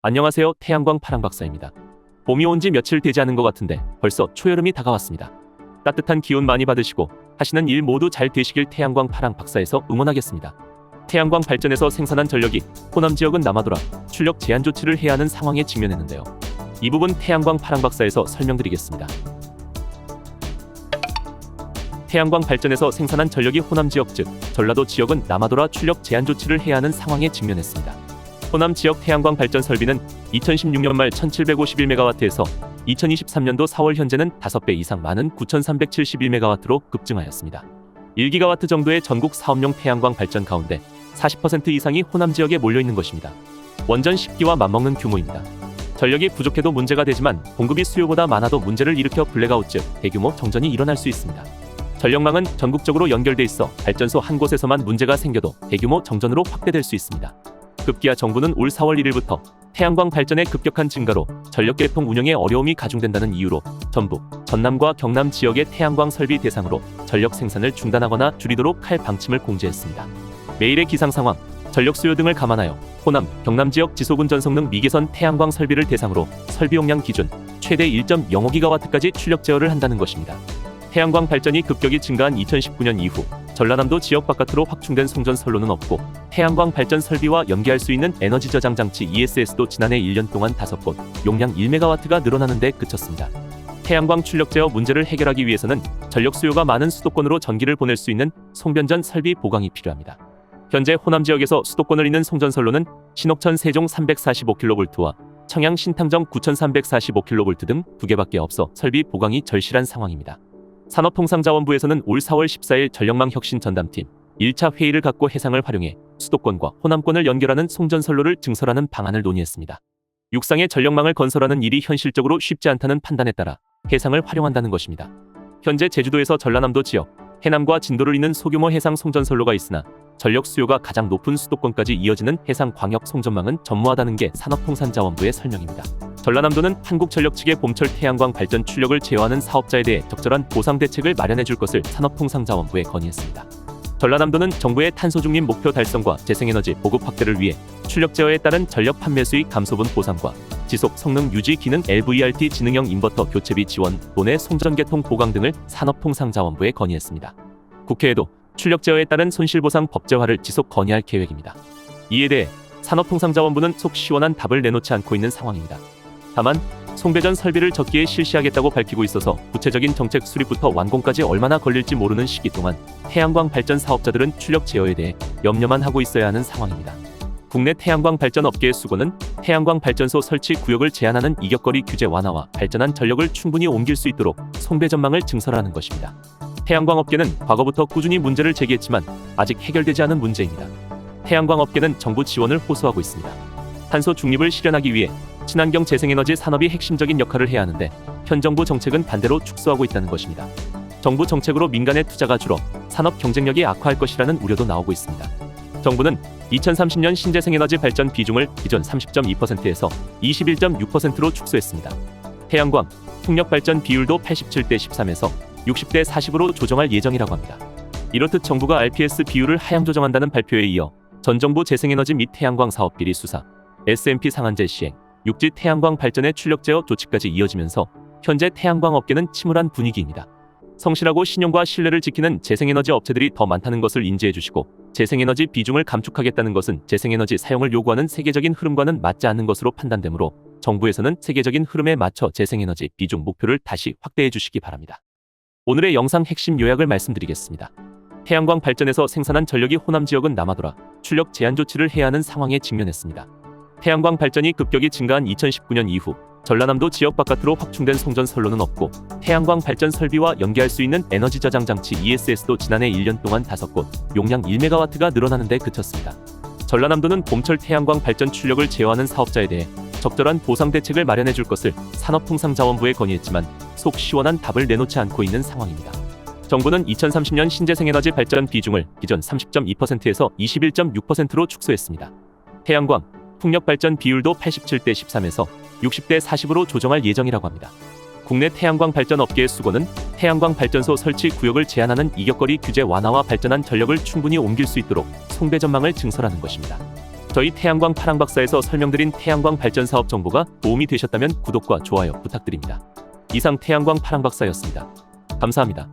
안녕하세요. 태양광 파랑박사입니다. 봄이 온 지 며칠 되지 않은 것 같은데 벌써 초여름이 다가왔습니다. 따뜻한 기운 많이 받으시고 하시는 일 모두 잘 되시길 태양광 파랑박사에서 응원하겠습니다. 태양광 발전에서 생산한 전력이 호남 지역은 남아돌아 출력 제한 조치를 해야 하는 상황에 직면했는데요. 이 부분 태양광 파랑박사에서 설명드리겠습니다. 태양광 발전에서 생산한 전력이 호남 지역 즉 전라도 지역은 남아돌아 출력 제한 조치를 해야 하는 상황에 직면했습니다. 호남 지역 태양광 발전 설비는 2016년 말 1751MW에서 2023년도 4월 현재는 5배 이상 많은 9371MW로 급증하였습니다. 1GW 정도의 전국 사업용 태양광 발전 가운데 40% 이상이 호남 지역에 몰려있는 것입니다. 원전 10기와 맞먹는 규모입니다. 전력이 부족해도 문제가 되지만 공급이 수요보다 많아도 문제를 일으켜 블랙아웃 즉 대규모 정전이 일어날 수 있습니다. 전력망은 전국적으로 연결돼 있어 발전소 한 곳에서만 문제가 생겨도 대규모 정전으로 확대될 수 있습니다. 급기야 정부는 올 4월 1일부터 태양광 발전의 급격한 증가로 전력 개통 운영에 어려움이 가중된다는 이유로 전북, 전남과 경남 지역의 태양광 설비 대상으로 전력 생산을 중단하거나 줄이도록 할 방침을 공지했습니다. 매일의 기상 상황, 전력 수요 등을 감안하여 호남, 경남 지역 지속운 전성능 미개선 태양광 설비를 대상으로 설비 용량 기준 최대 1.05GW까지 출력 제어를 한다는 것입니다. 태양광 발전이 급격히 증가한 2019년 이후 전라남도 지역 바깥으로 확충된 송전 선로는 없고 태양광 발전 설비와 연계할 수 있는 에너지 저장 장치 ESS도 지난해 1년 동안 5곳, 용량 1MW가 늘어나는 데 그쳤습니다. 태양광 출력 제어 문제를 해결하기 위해서는 전력 수요가 많은 수도권으로 전기를 보낼 수 있는 송변전 설비 보강이 필요합니다. 현재 호남 지역에서 수도권을 잇는 송전 선로는 신옥천 세종 345kV와 청양 신탕정 9345kV 등 2개밖에 없어 설비 보강이 절실한 상황입니다. 산업통상자원부에서는 올 4월 14일 전력망 혁신 전담팀 1차 회의를 갖고 해상을 활용해 수도권과 호남권을 연결하는 송전선로를 증설하는 방안을 논의했습니다. 육상의 전력망을 건설하는 일이 현실적으로 쉽지 않다는 판단에 따라 해상을 활용한다는 것입니다. 현재 제주도에서 전라남도 지역, 해남과 진도를 잇는 소규모 해상 송전선로가 있으나 전력 수요가 가장 높은 수도권까지 이어지는 해상 광역 송전망은 전무하다는 게 산업통상자원부의 설명입니다. 전라남도는 한국전력 측의 봄철 태양광 발전 출력을 제어하는 사업자에 대해 적절한 보상 대책을 마련해 줄 것을 산업통상자원부에 건의했습니다. 전라남도는 정부의 탄소 중립 목표 달성과 재생에너지 보급 확대를 위해 출력 제어에 따른 전력 판매 수익 감소분 보상과 지속 성능 유지 기능 LVRT 지능형 인버터 교체비 지원, 도내 송전 개통 보강 등을 산업통상자원부에 건의했습니다. 국회에도 출력 제어에 따른 손실보상 법제화를 지속 건의할 계획입니다. 이에 대해 산업통상자원부는 속 시원한 답을 내놓지 않고 있는 상황입니다. 다만 송배전 설비를 적기에 실시하겠다고 밝히고 있어서 구체적인 정책 수립부터 완공까지 얼마나 걸릴지 모르는 시기 동안 태양광 발전 사업자들은 출력 제어에 대해 염려만 하고 있어야 하는 상황입니다. 국내 태양광 발전 업계의 수고는 태양광 발전소 설치 구역을 제한하는 이격거리 규제 완화와 발전한 전력을 충분히 옮길 수 있도록 송배전망을 증설하는 것입니다. 태양광 업계는 과거부터 꾸준히 문제를 제기했지만 아직 해결되지 않은 문제입니다. 태양광 업계는 정부 지원을 호소하고 있습니다. 탄소 중립을 실현하기 위해 친환경 재생에너지 산업이 핵심적인 역할을 해야 하는데 현 정부 정책은 반대로 축소하고 있다는 것입니다. 정부 정책으로 민간의 투자가 줄어 산업 경쟁력이 악화할 것이라는 우려도 나오고 있습니다. 정부는 2030년 신재생에너지 발전 비중을 기존 30.2%에서 21.6%로 축소했습니다. 태양광, 풍력 발전 비율도 87대 13에서 60대 40으로 조정할 예정이라고 합니다. 이렇듯 정부가 RPS 비율을 하향 조정한다는 발표에 이어 전 정부 재생에너지 및 태양광 사업 비리 수사, SMP 상한제 시행, 육지 태양광 발전의 출력 제어 조치까지 이어지면서 현재 태양광 업계는 침울한 분위기입니다. 성실하고 신용과 신뢰를 지키는 재생에너지 업체들이 더 많다는 것을 인지해 주시고 재생에너지 비중을 감축하겠다는 것은 재생에너지 사용을 요구하는 세계적인 흐름과는 맞지 않는 것으로 판단되므로 정부에서는 세계적인 흐름에 맞춰 재생에너지 비중 목표를 다시 확대해 주시기 바랍니다. 오늘의 영상 핵심 요약을 말씀드리겠습니다. 태양광 발전에서 생산한 전력이 호남 지역은 남아돌아 출력 제한 조치를 해야 하는 상황에 직면했습니다. 태양광 발전이 급격히 증가한 2019년 이후 전라남도 지역 바깥으로 확충된 송전 선로는 없고 태양광 발전 설비와 연계할 수 있는 에너지 저장 장치 ESS도 지난해 1년 동안 5곳, 용량 1MW가 늘어나는 데 그쳤습니다. 전라남도는 봄철 태양광 발전 출력을 제어하는 사업자에 대해 적절한 보상 대책을 마련해 줄 것을 산업통상자원부에 건의했지만 속 시원한 답을 내놓지 않고 있는 상황입니다. 정부는 2030년 신재생에너지 발전 비중을 기존 30.2%에서 21.6%로 축소했습니다. 태양광, 풍력 발전 비율도 87대 13에서 60대 40으로 조정할 예정이라고 합니다. 국내 태양광 발전 업계의 수고는 태양광 발전소 설치 구역을 제한하는 이격거리 규제 완화와 발전한 전력을 충분히 옮길 수 있도록 송배 전망을 증설하는 것입니다. 저희 태양광 파랑박사에서 설명드린 태양광 발전 사업 정보가 도움이 되셨다면 구독과 좋아요 부탁드립니다. 이상 태양광 파랑박사였습니다. 감사합니다.